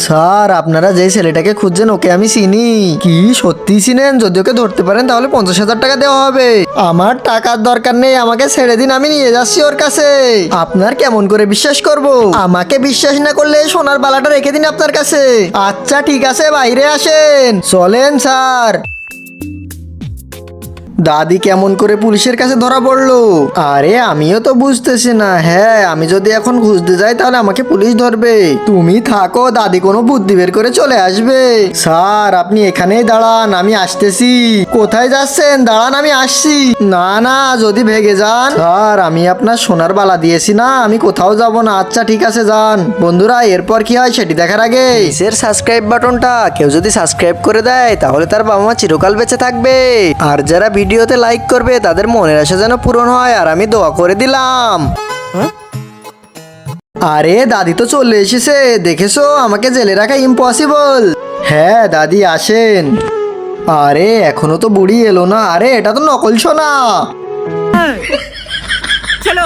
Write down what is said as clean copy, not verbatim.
Sir, আপনারা যে ছেলেটাকে খুঁজছেন ওকে আমি চিনি। কি সত্যি চিনেন? যদি ওকে ধরতে পারেন তাহলে 50,000 টাকা দেওয়া হবে। আমার টাকার দরকার নেই, আমাকে ছেড়ে দিন, আমি নিয়ে যাচ্ছি ওর কাছে। আপনার কেমন করে বিশ্বাস করব? আমাকে বিশ্বাস না করলে এই সোনার বালাটা রেখে দিন আপনার কাছে। আচ্ছা ঠিক আছে, বাইরে আসেন। চলেন স্যার। দাদি কেমন করে পুলিশের কাছে ধরা পড়লো? আরে আমিও তো বুঝতেছি না। হ্যাঁ, আমি যদি এখন খুঁজতে যাই তাহলে আমাকে পুলিশ ধরবে। তুমি থাকো, দাদি কোনো বুদ্ধি বের করে চলে আসবে। স্যার, আপনি এখানেই দাঁড়ান, আমি আসতেছি। কোথায় যাচ্ছেন? দাঁড়ান, আমি আসছি। না না, যদি ভেগে যান। স্যার, আমি আপনার সোনার বালা দিয়েছি না, আমি কোথাও যাব না। আচ্ছা ঠিক আছে, যান। বন্ধুরা, এরপর কি হয় সেটি দেখার আগে নিচের সাবস্ক্রাইব বাটনটা কেউ যদি সাবস্ক্রাইব করে দেয় তাহলে তার বাবা মা চিরকাল বেঁচে থাকবে। আর যারা ভিডিওতে লাইক করবে তাদের মনের আশা যেন পূরণ হয়, আর আমি দোয়া করে দিলাম। আরে দাদি তো চলে এসেছে, দেখেছো? আমাকে জেলে রাখা ইম্পসিবল। হ্যাঁ দাদি, আসেন। আরে এখনো তো বুড়ি এলো না। আরে এটা তো নকল সোনা। চলো